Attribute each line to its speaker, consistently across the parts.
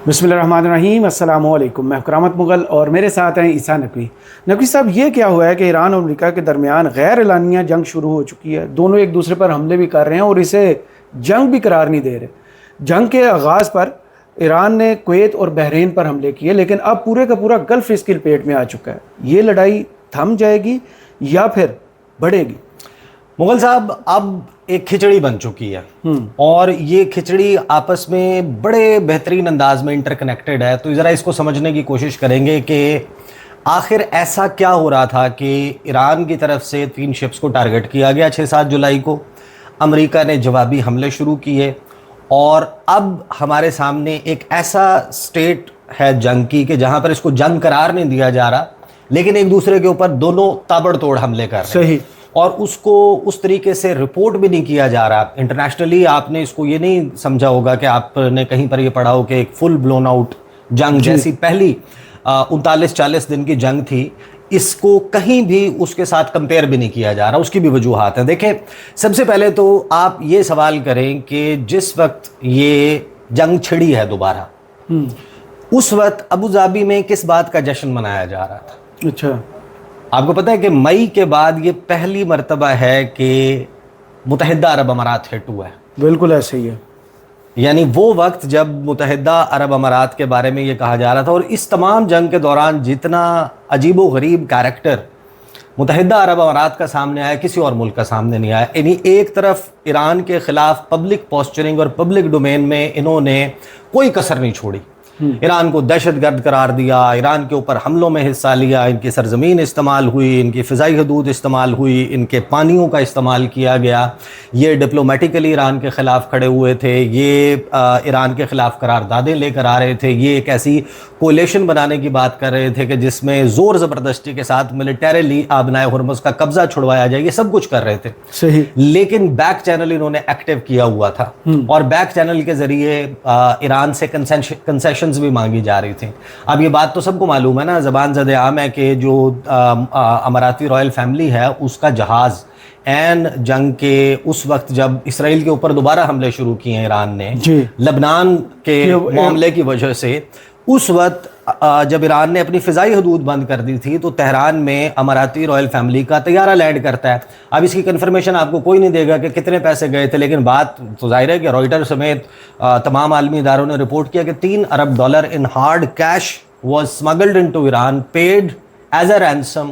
Speaker 1: बिस्मिल्लाहिर्रहमानिर्रहीम, अस्सलामु अलैकुम। मैं करामत मुग़ल और मेरे साथ हैं ईसा नकवी। नकवी साहब, ये क्या हुआ है कि ईरान और अमेरिका के दरमियान गैर एलानिया जंग शुरू हो चुकी है। दोनों एक दूसरे पर हमले भी कर रहे हैं और इसे जंग भी करार नहीं दे रहे। जंग के आगाज़ पर ईरान ने कुवैत और बहरीन पर हमले किए, लेकिन अब पूरे का पूरा गल्फ़ इसकी लपेट में आ चुका है। ये लड़ाई थम जाएगी या फिर बढ़ेगी?
Speaker 2: मुगल साहब, अब एक खिचड़ी बन चुकी है और ये खिचड़ी आपस में बड़े बेहतरीन अंदाज में इंटरकनेक्टेड है। तो ज़रा इसको समझने की कोशिश करेंगे कि आखिर ऐसा क्या हो रहा था कि ईरान की तरफ से 3 शिप्स को टारगेट किया गया 6-7 जुलाई को। अमेरिका ने जवाबी हमले शुरू किए और अब हमारे सामने एक ऐसा स्टेट है जंग की कि जहाँ पर इसको जंग करार नहीं दिया जा रहा, लेकिन एक दूसरे के ऊपर दोनों ताबड़तोड़ हमले कर रहे हैं।
Speaker 1: सही। और
Speaker 2: उसको उस तरीके से रिपोर्ट भी नहीं किया जा रहा इंटरनेशनली। आपने इसको ये नहीं समझा होगा कि आपने कहीं पर ये पढ़ा हो कि एक फुल ब्लोन आउट जंग जैसी पहली 39-40 दिन की जंग थी, इसको कहीं भी उसके साथ कंपेयर भी नहीं किया जा रहा। उसकी भी वजूहात हैं। देखें, सबसे पहले तो आप ये सवाल करें कि जिस वक्त ये जंग छिड़ी है दोबारा, उस वक्त अबू धाबी में किस बात का जश्न मनाया जा रहा था?
Speaker 1: अच्छा,
Speaker 2: आपको पता है कि मई के बाद ये पहली मर्तबा है कि मुत्तहिदा अरब अमारात हिट हुआ है।
Speaker 1: बिल्कुल ऐसे ही है।
Speaker 2: यानी वो वक्त जब मुत्तहिदा अरब अमारात के बारे में ये कहा जा रहा था, और इस तमाम जंग के दौरान जितना अजीबो गरीब कैरेक्टर मुत्तहिदा अरब अमारात का सामने आया, किसी और मुल्क का सामने नहीं आया। यानी एक तरफ ईरान के ख़िलाफ़ पब्लिक पोस्चरिंग और पब्लिक डोमेन में इन्होंने कोई कसर नहीं छोड़ी। ईरान को दहशतगर्द करार दिया, ईरान के ऊपर हमलों में हिस्सा लिया, इनकी सरजमीन इस्तेमाल हुई, इनकी फ़िज़ाई हदूद इस्तेमाल हुई, इनके पानियों का इस्तेमाल किया गया। ये डिप्लोमेटिकली ईरान के ख़िलाफ़ खड़े हुए थे, ये ईरान के ख़िलाफ़ करारदादें लेकर आ रहे थे, ये एक ऐसी कोलेशन बनाने की बात कर रहे थे कि जिसमें ज़ोर ज़बरदस्ती के साथ मिलिटरीली आबनाए हुर्मुज़ का कब्ज़ा छुड़वाया जाए। ये सब कुछ कर रहे थे।
Speaker 1: सही।
Speaker 2: लेकिन बैक चैनल इन्होंने एक्टिव किया हुआ था और बैक चैनल के ज़रिए ईरान से कंसेशन भी मांगी जा रही थी। अब ये बात तो सबको मालूम है ना, ज़बान ज़द आम है कि जो अमाराती रॉयल फैमिली है उसका जहाज़ एन जंग के उस वक्त जब इसराइल के ऊपर दोबारा हमले शुरू किए ईरान ने लबनान के मामले की वजह से, उस वक्त जब ईरान ने अपनी फ़िज़ाई हदूद बंद कर दी थी तो तेहरान में अमाराती रॉयल फैमिली का तैयारा लैंड करता है। अब इसकी कन्फर्मेशन आपको कोई नहीं देगा कि कितने पैसे गए थे, लेकिन बात तो जाहिर है कि रॉयटर समेत तमाम आलमी इदारों ने रिपोर्ट किया कि $3 अरब in hard cash was smuggled into Iran, paid as a ransom.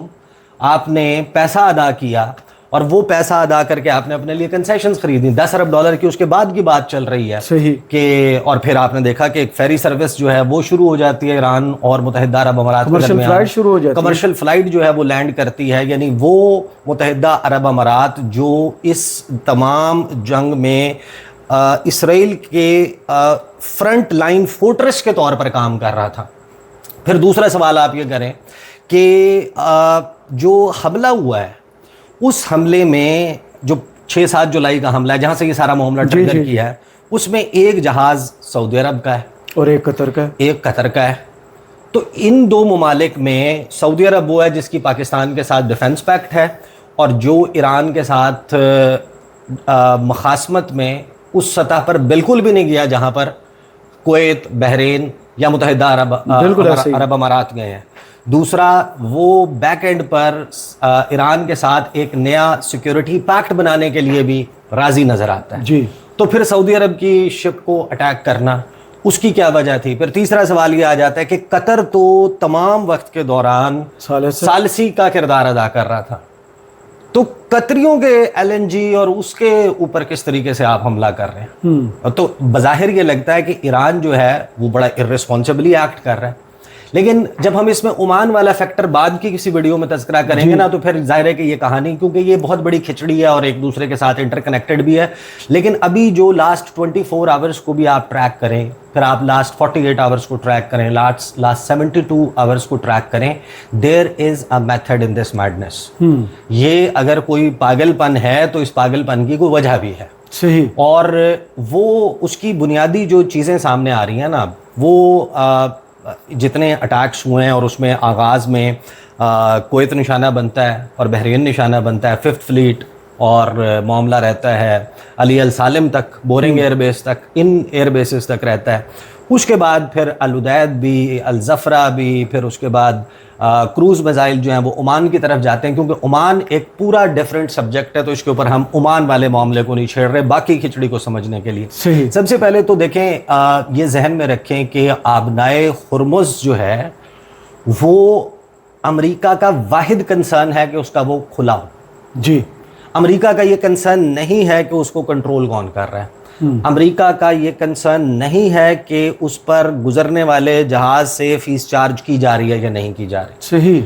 Speaker 2: आपने पैसा अदा किया और वो पैसा अदा करके आपने अपने लिए कंसेशंस खरीदी $10 अरब की। उसके बाद की बात चल रही है कि और फिर आपने देखा कि एक फेरी सर्विस जो है वो शुरू हो जाती है ईरान और मुत्तहिदा अरब अमारात के दरमियान। कमर्शियल फ्लाइट जो है वो लैंड करती है। यानी वो मुत्तहिदा अरब अमारात जो इस तमाम जंग में इसराइल के फ्रंट लाइन फोर्ट्रेस के तौर पर काम कर रहा था। फिर दूसरा सवाल आप ये करें कि जो हमला हुआ है, उस हमले में जो 6-7 जुलाई का हमला है, जहाँ से ये सारा मामला ट्रिगर किया है, उसमें एक जहाज़ सऊदी अरब का है
Speaker 1: और एक कतर का है। तो इन दो ममालिक में सऊदी अरब वो है जिसकी पाकिस्तान के साथ डिफेंस पैक्ट है और जो ईरान के साथ मखासमत में उस सतह पर बिल्कुल भी नहीं गया जहाँ पर कुवैत, बहरीन या मुत्तहिदा अरब अमारात गए हैं। दूसरा, वो बैक एंड पर ईरान के साथ एक नया सिक्योरिटी पैक्ट बनाने के लिए भी राजी नजर आता है जी। तो फिर सऊदी अरब की शिप को अटैक करना, उसकी क्या वजह थी? फिर तीसरा सवाल ये आ जाता है कि कतर तो तमाम वक्त के दौरान सालसी का किरदार अदा कर रहा था, तो कतरियों के LNG और उसके ऊपर किस तरीके से आप हमला कर रहे हैं? तो बज़ाहिर ये लगता है कि ईरान जो है वो बड़ा इर्रेस्पॉन्सिबली एक्ट कर रहा है। लेकिन जब हम इसमें ओमान वाला फैक्टर बाद की किसी वीडियो में तज़किरा करेंगे ना, तो फिर जाहिर है कि ये कहानी, क्योंकि ये बहुत बड़ी खिचड़ी है और एक दूसरे के साथ इंटरकनेक्टेड भी है। लेकिन अभी जो लास्ट 24 आवर्स को भी आप ट्रैक करें, फिर आप लास्ट 48 आवर्स को ट्रैक करें, लास्ट 72 आवर्स को ट्रैक करें, there is a method in this madness. ये अगर कोई पागलपन है तो इस पागलपन की कोई वजह भी है। सही।
Speaker 2: और वो उसकी बुनियादी जो चीज़ें सामने आ रही हैं ना, वो जितने अटैक्स हुए हैं और उसमें आगाज़ में कुवैत निशाना बनता है और बहरीन निशाना बनता है, 5th फ्लीट और मामला रहता है अली अल सालिम तक, बोरिंग एयरबेस तक, इन एयरबेसेस तक रहता है। उसके बाद फिर अल-उदैद भी, अल-ज़फ़रा भी, फिर उसके बाद क्रूज़ मिसाइल जो हैं वो ओमान की तरफ जाते हैं, क्योंकि ओमान एक पूरा डिफरेंट सब्जेक्ट है, तो इसके ऊपर हम ओमान वाले मामले को नहीं छेड़ रहे, बाकी खिचड़ी को समझने के लिए।
Speaker 1: सही।
Speaker 2: सबसे पहले तो देखें, ये जहन में रखें कि आबनाए हुर्मुज़ जो है वो अमेरिका का वाहिद कंसर्न है कि उसका वो खुला हो।
Speaker 1: जी।
Speaker 2: अमेरिका का ये कंसर्न नहीं है कि उसको कंट्रोल कौन कर रहा है। अमेरिका का ये कंसर्न नहीं है कि उस पर गुजरने वाले जहाज से फीस चार्ज की जा रही है या नहीं की जा रही।
Speaker 1: सही।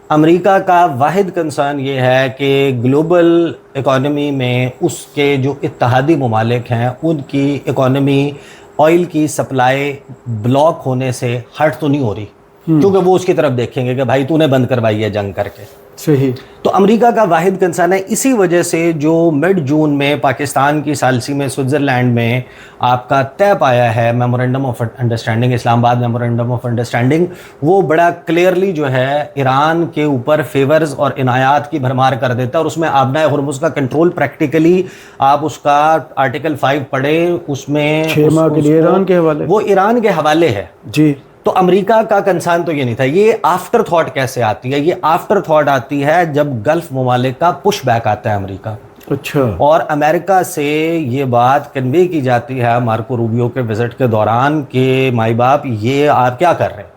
Speaker 2: अमेरिका का वाहिद कंसर्न ये है कि ग्लोबल इकोनॉमी में उसके जो इत्तेहादी ममालिक हैं उनकी इकोनॉमी ऑयल की सप्लाई ब्लॉक होने से हट तो नहीं हो रही, क्योंकि वो उसकी तरफ देखेंगे कि भाई तूने बंद करवाई है जंग करके।
Speaker 1: सही।
Speaker 2: तो अमेरिका का वाहिद कंसर्न है। इसी वजह से जो मिड जून में पाकिस्तान की सालसी में स्विट्ज़रलैंड में आपका तय पाया है memorandum of understanding, Islamabad memorandum of understanding, वो बड़ा क्लियरली जो है ईरान के ऊपर फेवर्स और इनायात की भरमार कर देता है, और उसमें आबनाए हुर्मुज़ का कंट्रोल प्रैक्टिकली आप उसका आर्टिकल 5 पढ़े, उसमें
Speaker 1: 6 माह के लिए ईरान के हवाले,
Speaker 2: वो ईरान के हवाले है
Speaker 1: जी।
Speaker 2: तो अमेरिका का कंसर्न तो ये नहीं था। ये आफ्टर थॉट कैसे आती है? ये आफ्टर थॉट आती है जब गल्फ ममालिक का पुश बैक आता है अमेरिका।
Speaker 1: अच्छा।
Speaker 2: और अमेरिका से ये बात कन्वे की जाती है मार्को रूबियो के विजिट के दौरान कि माई बाप ये आप क्या कर रहे हैं,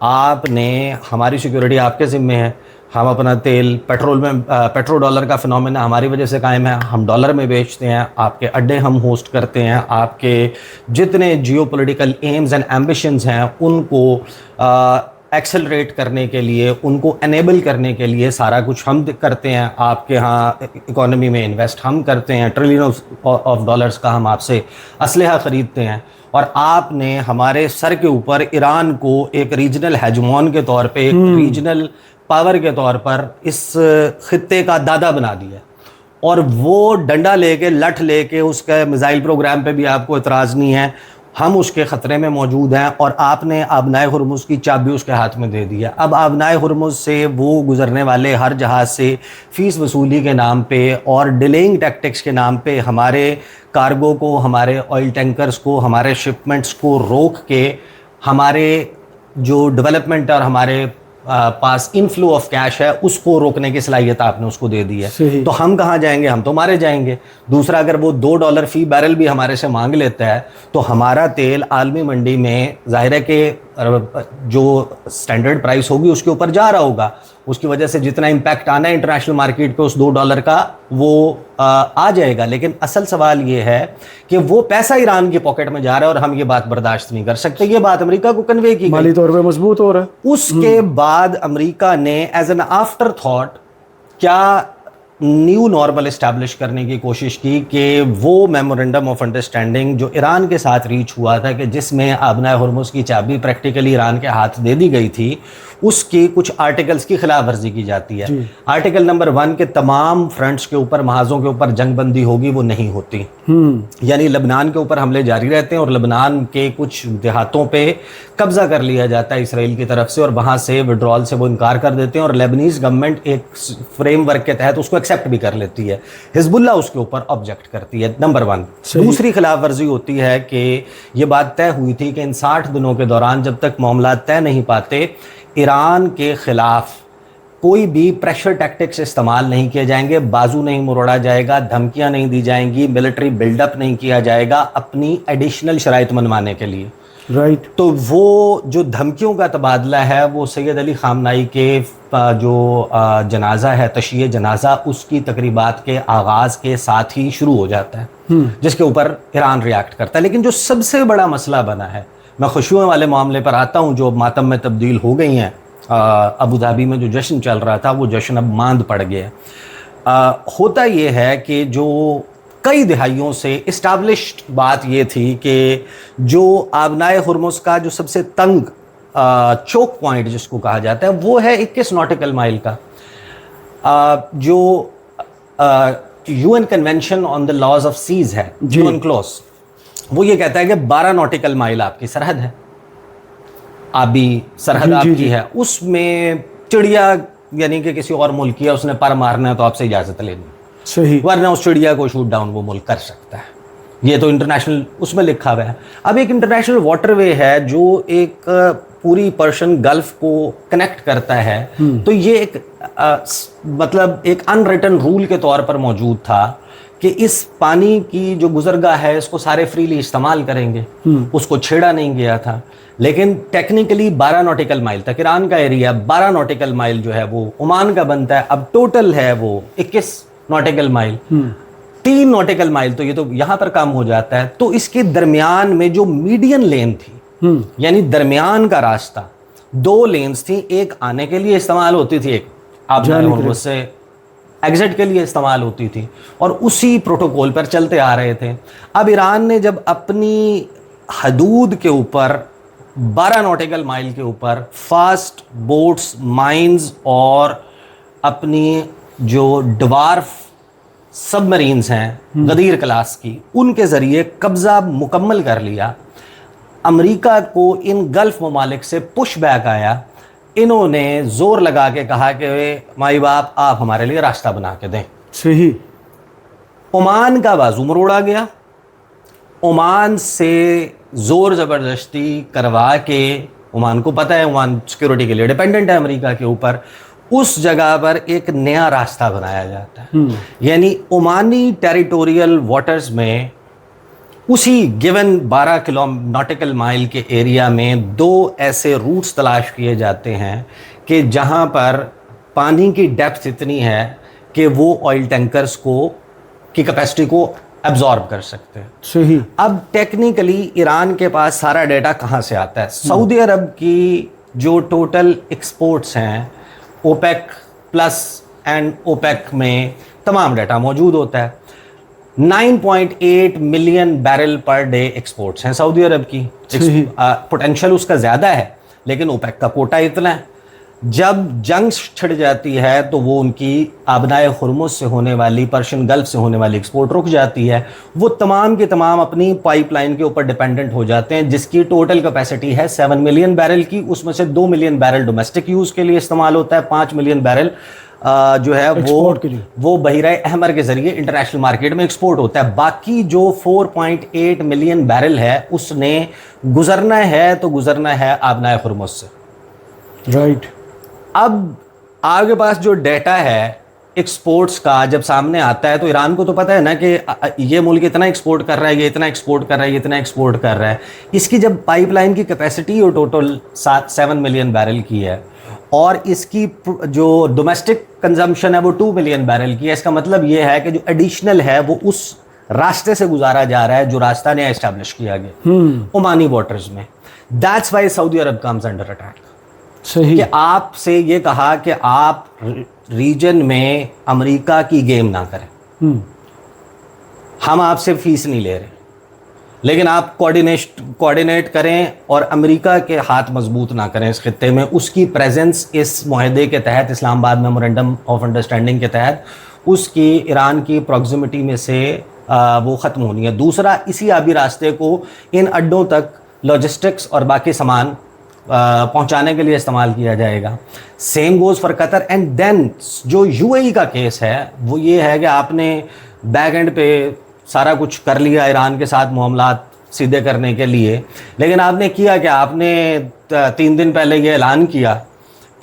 Speaker 2: आपने हमारी सिक्योरिटी आपके ज़िम्मे है, हम अपना तेल पेट्रोल में पेट्रो डॉलर का फिनोमेना हमारी वजह से कायम है, हम डॉलर में बेचते हैं, आपके अड्डे हम होस्ट करते हैं, आपके जितने जियोपॉलिटिकल एम्स एंड एम्बिशंस हैं उनको एक्सेलरेट करने के लिए, उनको एनेबल करने के लिए सारा कुछ हम करते हैं, आपके यहाँ इकोनॉमी में इन्वेस्ट हम करते हैं, ट्रिलियन ऑफ डॉलर्स का हम आपसे असलहा ख़रीदते हैं, और आपने हमारे सर के ऊपर ईरान को एक रीजनल हेजमॉन के तौर पे, एक रीजनल पावर के तौर पर इस खित्ते का दादा बना दिया, और वो डंडा लेके लठ लेके उसके मिसाइल प्रोग्राम पे भी आपको इतराज़ नहीं है, हम उसके ख़तरे में मौजूद हैं, और आपने आबनाए हुर्मुज़ की चाबी उसके हाथ में दे दी है। अब आबनाए हुर्मुज़ से वो गुजरने वाले हर जहाज़ से फ़ीस वसूली के नाम पे और डिलेइंग टैक्टिक्स के नाम पे हमारे कार्गो को, हमारे ऑयल टैंकर्स को, हमारे शिपमेंट्स को रोक के हमारे जो डेवलपमेंट और हमारे पास इनफ्लो ऑफ कैश है उसको रोकने की सलाहियत आपने उसको दे दी है। तो हम कहाँ जाएंगे? हम तो मारे जाएंगे। दूसरा, अगर वो $2 फी बैरल भी हमारे से मांग लेता है तो हमारा तेल आलमी मंडी में जाहिर है कि जो स्टैंडर्ड प्राइस होगी उसके ऊपर जा रहा होगा, उसकी वजह से जितना इम्पैक्ट आना है इंटरनेशनल मार्केट पे उस $2 का वो आ जाएगा। लेकिन असल सवाल ये है कि वो पैसा ईरान की पॉकेट में जा रहा है और हम ये बात बर्दाश्त नहीं कर सकते। ये बात अमेरिका को कन्वे की
Speaker 1: माली तौर पे मजबूत हो रहा है।
Speaker 2: उसके बाद अमेरिका ने एज एन आफ्टर थॉट क्या न्यू नॉर्मल इस्टेब्लिश करने की कोशिश की कि वो मेमोरेंडम ऑफ अंडरस्टैंडिंग जो ईरान के साथ रीच हुआ था, कि जिसमें आबनाए हुर्मुज़ की चाबी प्रैक्टिकली ईरान के हाथ दे दी गई थी, उसकी कुछ आर्टिकल्स की खिलाफ वर्जी की जाती है। आर्टिकल नंबर 1 के तमाम फ्रंट्स के ऊपर, महाजों के ऊपर जंगबंदी होगी, वो नहीं होती। यानी लबनान के ऊपर हमले जारी रहते हैं और लबनान के कुछ देहातों पे कब्जा कर लिया जाता है इसराइल की तरफ से, और वहाँ से विड्रॉल से वो इनकार कर देते हैं, और लेबनीज गवर्नमेंट एक फ्रेमवर्क के तहत उसको एक्सेप्ट भी कर लेती है। हिजबुल्लाह उसके ऊपर ऑब्जेक्ट करती है, नंबर 1। दूसरी खिलाफ वर्जी होती है कि ये बात तय हुई थी कि इन 60 दिनों के दौरान जब तक मामला तय नहीं पाते, ईरान के खिलाफ कोई भी प्रेशर टैक्टिक्स इस्तेमाल नहीं किए जाएंगे, बाजू नहीं मुड़ाया जाएगा, धमकियां नहीं दी जाएंगी, मिलिट्री बिल्डअप नहीं किया जाएगा अपनी एडिशनल शराइत मनवाने के लिए।
Speaker 1: राइट।
Speaker 2: तो वो जो धमकियों का तबादला है वो सैयद अली खामनाई के जो जनाजा है, तशीये जनाजा, उसकी तकरीबात के आगाज़ के साथ ही शुरू हो जाता है, जिसके ऊपर ईरान रिएक्ट करता है। लेकिन जो सबसे बड़ा मसला बना है, मैं खुशियों वाले मामले पर आता हूँ जो मातम में तब्दील हो गई हैं। अबू धाबी में जो जश्न चल रहा था वो जश्न अब मांद पड़ गया। होता ये है कि जो कई दिहाइयों से इस्टेब्लिश्ड बात ये थी कि जो आबनाए हुर्मुज़ का जो सबसे तंग चोक पॉइंट जिसको कहा जाता है वो है 21 नॉटिकल माइल का। जो UN convention on the laws of seas है, यूएन क्लॉज, वो ये कहता है कि 12 नॉटिकल माइल आपकी सरहद है, आबी सरहद आपकी है। उसमें चिड़िया यानी कि किसी और मुल्क की है, उसने पर मारना है तो आपसे इजाज़त लेनी,
Speaker 1: सही,
Speaker 2: वरना उस चिड़िया को शूट डाउन वो मुल्क कर सकता है। ये तो इंटरनेशनल उसमें लिखा हुआ है। अब एक इंटरनेशनल वाटरवे है जो एक पूरी पर्शियन गल्फ को कनेक्ट करता है, तो ये एक मतलब एक अनरिटन रूल के तौर पर मौजूद था कि इस पानी की जो गुजरगाह है इसको सारे फ्रीली इस्तेमाल करेंगे, उसको छेड़ा नहीं गया था। लेकिन टेक्निकली 12 नॉटिकल माइल तक ईरान का एरिया, 12 नॉटिकल माइल जो है वो ओमान का बनता है। अब टोटल है वो 21 नॉटिकल माइल, 3 नॉटिकल माइल तो ये तो यहां पर कम हो जाता है। तो इसके दरमियान में जो मीडियन लेन थी, यानी दरमियान का रास्ता, 2 लेन्स थी, एक आने के लिए इस्तेमाल होती थी, एक आप से एग्जिट के लिए इस्तेमाल होती थी, और उसी प्रोटोकॉल पर चलते आ रहे थे। अब ईरान ने जब अपनी हदूद के ऊपर 12 नॉटिकल माइल के ऊपर फास्ट बोट्स, माइंस और अपनी जो डवार्फ सबमरीन्स हैं गदीर क्लास की, उनके जरिए कब्जा मुकम्मल कर लिया, अमेरिका को इन गल्फ ममालिक से पुश बैक आया। इन्होंने जोर लगा के कहा कि माई बाप आप हमारे लिए रास्ता बना के दें।
Speaker 3: सही।
Speaker 2: ओमान का बाजू मरोड़ा गया, ओमान से जोर ज़बरदस्ती करवा के, ओमान को पता है ओमान सिक्योरिटी के लिए डिपेंडेंट है अमेरिका के ऊपर, उस जगह पर एक नया रास्ता बनाया जाता है। यानी ओमानी टेरिटोरियल वाटर्स में उसी गिवन 12 किलो नॉटिकल माइल के एरिया में 2 ऐसे रूट्स तलाश किए जाते हैं कि जहां पर पानी की डेप्थ इतनी है कि वो ऑयल टैंकर्स की कैपेसिटी को एब्जॉर्ब कर सकते हैं।
Speaker 3: सही।
Speaker 2: अब टेक्निकली ईरान के पास सारा डेटा कहाँ से आता है? सऊदी अरब की जो टोटल एक्सपोर्ट्स हैं ओपेक प्लस एंड ओपेक में तमाम डेटा मौजूद होता है। 9.8 million barrel per day exports हैं सऊदी अरब की। पोटेंशियल उसका ज़्यादा है, लेकिन ओपेक का कोटा इतना है। जब जंग छिड़ जाती है तो वो उनकी आबनाए हुर्मुज़ से होने वाली, पर्शियन गल्फ से होने वाली एक्सपोर्ट रुक जाती है। वो तमाम के तमाम अपनी पाइपलाइन के ऊपर डिपेंडेंट हो जाते हैं, जिसकी टोटल कैपेसिटी है 7 मिलियन बैरल की। उसमें से 2 मिलियन बैरल डोमेस्टिक यूज़ के लिए इस्तेमाल होता है, 5 मिलियन बैरल जो है वो बहिरा अहमर के जरिए इंटरनेशनल मार्केट में एक्सपोर्ट होता है। बाकी जो 4.8 मिलियन बैरल है उसने गुजरना है तो गुजरना है आबनाए हुर्मुज़ से।
Speaker 3: राइट।
Speaker 2: अब आपके पास जो डेटा है एक्सपोर्ट्स का जब सामने आता है तो ईरान को तो पता है ना कि ये मुल्क इतना एक्सपोर्ट कर रहा है, ये इतना एक्सपोर्ट कर रहा है, ये इतना एक्सपोर्ट कर रहा है। इसकी जब पाइपलाइन की कैपेसिटी और टोटल 7 मिलियन बैरल की है और इसकी जो डोमेस्टिक कंजम्पशन है वो 2 मिलियन बैरल की है, इसका मतलब ये है कि जो एडिशनल है वो उस रास्ते से गुजारा जा रहा है जो रास्ता नया एस्टैब्लिश किया गया ओमानी वाटर्स में। That's why Saudi Arab comes under attack.
Speaker 3: सही। कि
Speaker 2: आपसे ये कहा कि आप रीजन में अमेरिका की गेम ना करें, हम आपसे फीस नहीं ले रहे, लेकिन आप कोऑर्डिनेट करें और अमेरिका के हाथ मजबूत ना करें इस खित्ते में। उसकी प्रेजेंस इस मुआहदे के तहत, इस्लामाबाद मेमोरेंडम ऑफ अंडरस्टैंडिंग के तहत, उसकी ईरान की प्रॉक्सिमिटी में से वो ख़त्म होनी है। दूसरा, इसी आबी रास्ते को इन अड्डों तक लॉजिस्टिक्स और बाकी सामान पहुंचाने के लिए इस्तेमाल किया जाएगा। Same goes for Qatar. And then जो यूएई का केस है वो ये है कि आपने बैक एंड पे सारा कुछ कर लिया ईरान के साथ मामलात सीधे करने के लिए, लेकिन आपने किया कि आपने 3 दिन पहले ये ऐलान किया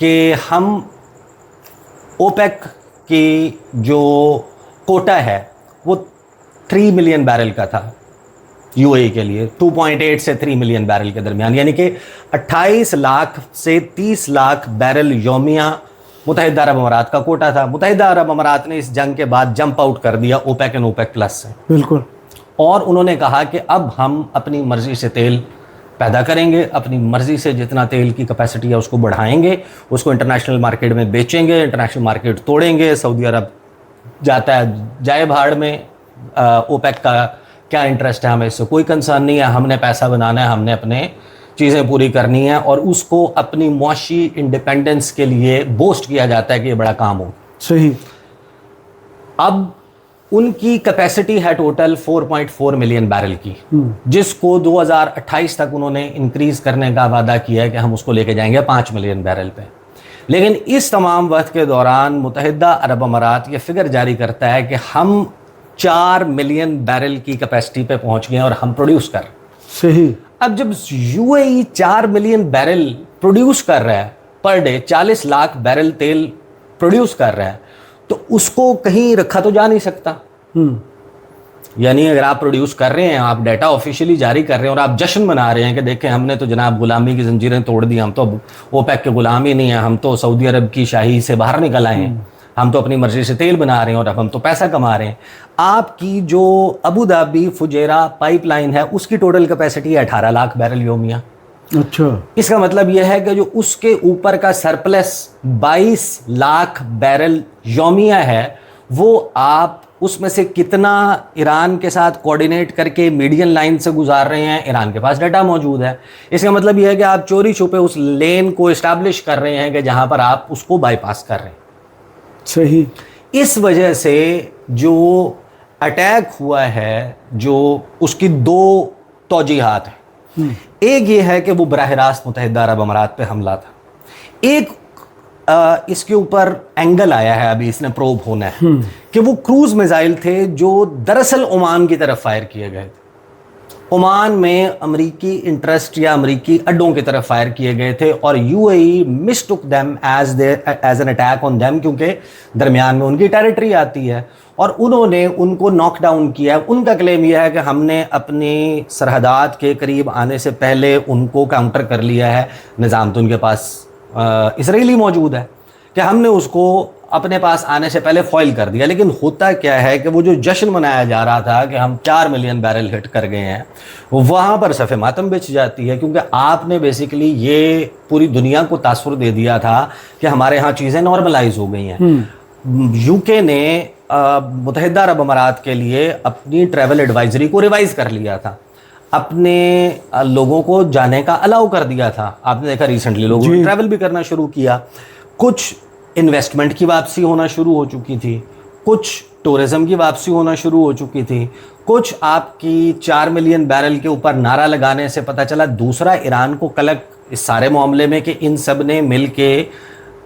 Speaker 2: कि हम ओपेक की जो कोटा है वो 3 मिलियन बैरल का था यूएई के लिए, 2.8 से 3 मिलियन बैरल के दरमियान, यानी कि 28 लाख से 30 लाख बैरल यौमिया मुत्तहिदा अरब अमारात का कोटा था। मुत्तहिदा अरब अमारात ने इस जंग के बाद जंप आउट कर दिया ओपेक एंड ओपेक प्लस से।
Speaker 3: बिल्कुल।
Speaker 2: और उन्होंने कहा कि अब हम अपनी मर्जी से तेल पैदा करेंगे, अपनी मर्जी से जितना तेल की कैपेसिटी है उसको बढ़ाएंगे, उसको इंटरनेशनल मार्केट में बेचेंगे, इंटरनेशनल मार्केट तोड़ेंगे। सऊदी अरब जाता है जाए भाड़ में, ओपेक का क्या इंटरेस्ट है, हमें इससे कोई कंसर्न नहीं है, हमने पैसा बनाना है, हमने अपने चीज़ें पूरी करनी है, और उसको अपनी मुआशी इंडिपेंडेंस के लिए बोस्ट किया जाता है कि ये बड़ा काम हो।
Speaker 3: सही।
Speaker 2: अब उनकी कैपेसिटी है टोटल 4.4 मिलियन बैरल की, जिसको 2028 तक उन्होंने इंक्रीज करने का वादा किया है कि हम उसको लेके जाएंगे 5 मिलियन बैरल पे। लेकिन इस तमाम वक्त के दौरान मुत्तहिदा अरब अमारात ये फिगर जारी करता है कि हम 4 मिलियन बैरल की कैपेसिटी पे पहुंच गए और हम प्रोड्यूस कर रहे हैं।
Speaker 1: सही।
Speaker 2: अब जब यूएई 4 मिलियन बैरल प्रोड्यूस कर रहा है पर डे, 40 लाख बैरल तेल प्रोड्यूस कर रहा है, तो उसको कहीं रखा तो जा नहीं सकता। यानी अगर आप प्रोड्यूस कर रहे हैं, आप डाटा ऑफिशियली जारी कर रहे हैं और आप जश्न मना रहे हैं कि देखें हमने तो जनाब गुलामी की जंजीरें तोड़ दी, हम तो ओपेक के गुलाम ही नहीं है, हम तो सऊदी अरब की शाही से बाहर निकल आए हैं, हम तो अपनी मर्जी से तेल बना रहे हैं और अब हम तो पैसा कमा रहे हैं। आपकी जो अबू धाबी फुजेरा पाइपलाइन है उसकी टोटल कैपेसिटी है 18 लाख बैरल योमिया।
Speaker 1: अच्छा।
Speaker 2: इसका मतलब यह है कि जो उसके ऊपर का सरप्लस 22 लाख बैरल योमिया है, वो आप उसमें से कितना ईरान के साथ कोऑर्डिनेट करके मीडियन लाइन से गुजार रहे हैं, ईरान के पास डाटा मौजूद है। इसका मतलब यह है कि आप चोरी छुपे उस लेन को इस्टेब्लिश कर रहे हैं कि जहां पर आप उसको बाईपास कर रहे हैं।
Speaker 1: सही।
Speaker 2: इस वजह से जो अटैक हुआ है, जो उसकी 2 तौजीहात हैं। एक ये है कि वो बराह रास्त मुत्तहिदा अरब अमारात पे हमला था। एक इसके ऊपर एंगल आया है, अभी इसने प्रोब होना है कि वो क्रूज मिसाइल थे जो दरअसल ओमान की तरफ फायर किए गए थे। ओमान में अमरीकी इंटरेस्ट या अमरीकी अड्डों की तरफ फायर किए गए थे और UAE mistook them as an attack on them, क्योंकि दरमियान में उनकी टेरिटरी आती है और उन्होंने उनको नॉक डाउन किया है। उनका क्लेम यह है कि हमने अपनी सरहदात के करीब आने से पहले उनको काउंटर कर लिया है। निज़ाम तो उनके पास इसराइली मौजूद है कि हमने उसको अपने पास आने से पहले फॉइल कर दिया। लेकिन होता क्या है कि वो जो जश्न मनाया जा रहा था कि हम 4 मिलियन बैरल हिट कर गए हैं, वहाँ पर सफ़े मातम बिछ जाती है, क्योंकि आपने बेसिकली ये पूरी दुनिया को तासुर दे दिया था कि हमारे यहाँ चीज़ें नॉर्मलाइज हो गई हैं। यूके ने मुत्तहिदा अरब अमारात के लिए अपनी ट्रैवल एडवाइजरी को रिवाइज़ कर लिया था, अपने लोगों को जाने का अलाउ कर दिया था। आपने देखा रिसेंटली लोगों ने ट्रैवल भी करना शुरू किया, कुछ इन्वेस्टमेंट की वापसी होना शुरू हो चुकी थी, कुछ टूरिज्म की वापसी होना शुरू हो चुकी थी, कुछ आपकी 4 मिलियन बैरल के ऊपर नारा लगाने से पता चला। दूसरा, ईरान को कलक इस सारे मामले में कि इन सब ने मिल के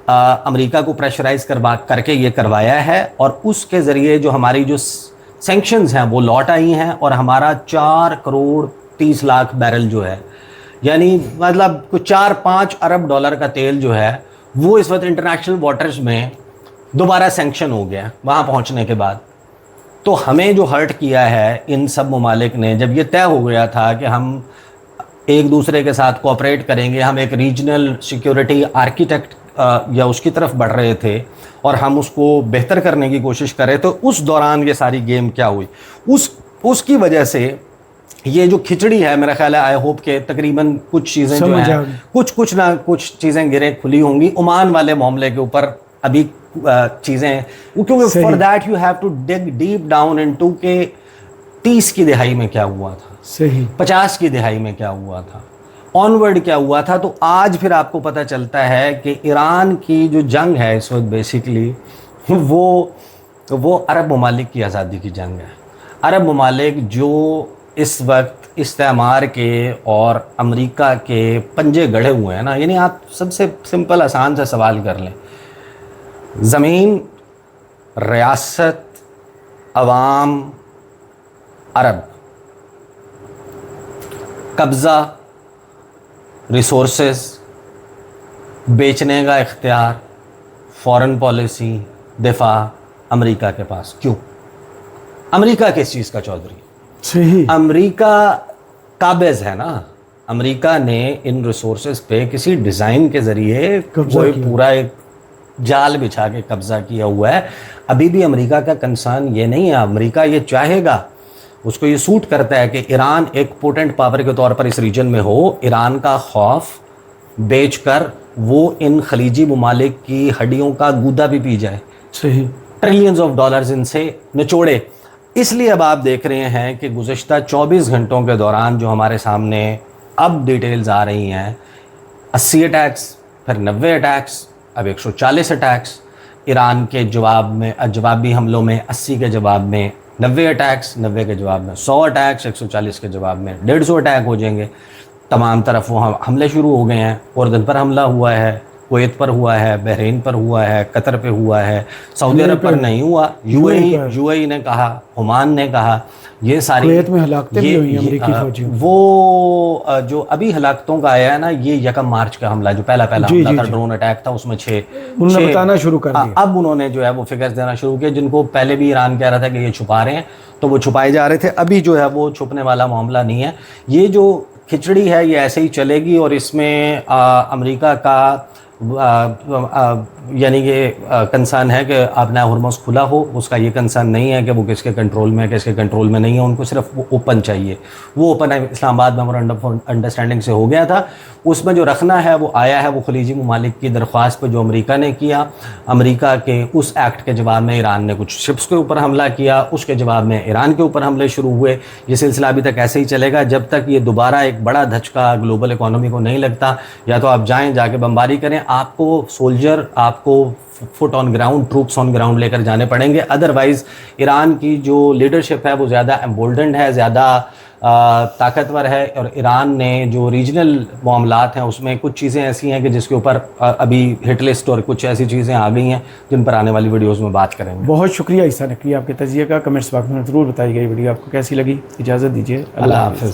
Speaker 2: अमेरिका को प्रेशराइज करके ये करवाया है और उसके ज़रिए जो हमारी जो सैंक्शंस हैं वो लौट आई हैं और हमारा 4 करोड़ 30 लाख बैरल जो है, यानी मतलब कुछ 4-5 अरब डॉलर का तेल जो है वो इस वक्त इंटरनेशनल वाटर्स में दोबारा सैंक्शन हो गया वहाँ पहुँचने के बाद। तो हमें जो हर्ट किया है इन सब ममालिक ने, जब ये तय हो गया था कि हम एक दूसरे के साथ कोऑपरेट करेंगे, हम एक रीजनल सिक्योरिटी आर्किटेक्ट या उसकी तरफ बढ़ रहे थे और हम उसको बेहतर करने की कोशिश कर रहे थे, तो उस दौरान ये सारी गेम क्या हुई, उसकी वजह से ये जो खिचड़ी है, मेरा ख्याल है आई होप के तकरीबन कुछ चीज़ें जो हैं कुछ चीज़ें गिरे खुली होंगी ओमान वाले मामले के ऊपर। अभी चीज़ें क्योंकि for that you have to dig deep down into के 30 की दिहाई में क्या हुआ था, सही 50 की दिहाई में क्या हुआ था, ऑनवर्ड क्या हुआ था। तो आज फिर आपको पता चलता है कि ईरान की जो जंग है इस वक्त बेसिकली वो अरब ममालिक की आज़ादी की जंग है। अरब ममालिक जो इस वक्त इस्तेमार के और अमेरिका के पंजे गढ़े हुए हैं ना, यानी आप सबसे सिंपल आसान सा सवाल कर लें, ज़मीन, रियासत, अवाम, अरब, कब्ज़ा, रिसोर्सेस, बेचने का इख्तियार, फॉरेन पॉलिसी, दिफा, अमेरिका के पास। क्यों? अमेरिका किस चीज़ का चौधरी?
Speaker 1: सही,
Speaker 2: अमेरिका काबिज़ है ना। अमेरिका ने इन रिसोर्सेज पे किसी डिज़ाइन के ज़रिए कोई पूरा एक जाल बिछा के कब्ज़ा किया हुआ है। अभी भी अमेरिका का कंसर्न ये नहीं है, अमेरिका ये चाहेगा, उसको ये सूट करता है कि ईरान एक पोटेंट पावर के तौर पर इस रीजन में हो, ईरान का खौफ बेचकर वो इन खलीजी ममालिक की हड्डियों का गूदा भी पी जाए,
Speaker 1: सही,
Speaker 2: ट्रिलियंस ऑफ डॉलर्स इनसे निचोड़े। इसलिए अब आप देख रहे हैं कि गुज़िश्ता 24 घंटों के दौरान जो हमारे सामने अब डिटेल्स आ रही हैं, 80 अटैक्स, फिर 90 अटैक्स, अब 140 अटैक्स, ईरान के जवाबी हमलों में 80 के जवाब में 90 अटैक्स, 90 के जवाब में 100 अटैक्स, 140 के जवाब में 150 अटैक हो जाएंगे। तमाम तरफ वो हमले शुरू हो गए हैं। उर्दन पर हमला हुआ है, कुवैत पर हुआ है, बहरीन पर हुआ है, कतर पे हुआ है, सऊदी अरब पर नहीं हुआ, यूएई ने कहा, ओमान ने कहा, ये सारी
Speaker 3: कुवैत में हलाकतें भी हुई अमेरिकी फौजियों।
Speaker 2: वो जो अभी हलाकतों का आया है ना, ये 1 मार्च का हमला, जो पहला हमला था, ड्रोन अटैक था, उसमें 6
Speaker 3: उन्होंने बताना शुरू कर दिया।
Speaker 2: अब उन्होंने जो है वो फिगर्स देना शुरू किए, जिनको पहले भी ईरान कह रहा था कि ये छुपा रहे हैं, तो वो छुपाए जा रहे थे। अभी जो है वो छुपने वाला मामला नहीं है। ये जो खिचड़ी है ये ऐसे ही चलेगी, और इसमें अमेरिका का यानी कि कंसर्न है कि अपना हुर्मुज़ खुला हो, उसका ये कंसर्न नहीं है कि वो किसके कंट्रोल में है, किसके कंट्रोल में नहीं है। उनको सिर्फ वो ओपन चाहिए। वो open Islamabad memorandum of understanding से हो गया था, उसमें जो रखना है वो आया है, वो खलीजी ममालिक की दरख्वास्त पर जो अमेरिका ने किया। अमेरिका के उस एक्ट के जवाब में ईरान ने कुछ शिप्स के ऊपर हमला किया, उसके जवाब में ईरान के ऊपर हमले शुरू हुए। ये सिलसिला अभी तक ऐसे ही चलेगा जब तक ये दोबारा एक बड़ा धचका ग्लोबल इकोनॉमी को नहीं लगता। या तो आप जाएँ, जाके बमबारी करें, आपको सोल्जर, आपको foot on ground, troops on ground लेकर जाने पड़ेंगे। अदरवाइज़ ईरान की जो लीडरशिप है वो ज़्यादा एम्बोल्डेंड है, ज़्यादा ताकतवर है, और ईरान ने जो रीजनल मामलात हैं उसमें कुछ चीज़ें ऐसी हैं कि जिसके ऊपर अभी हिट लिस्ट और कुछ ऐसी चीज़ें आ गई हैं जिन पर आने वाली वीडियोस में बात करेंगे।
Speaker 3: बहुत शुक्रिया ईसा नकवी आपके तजिए का। कमेंट्स बॉक्स में ज़रूर बताइएगा ये वीडियो आपको कैसी लगी। इजाज़त दीजिए, अल्लाह हाफ़िज़।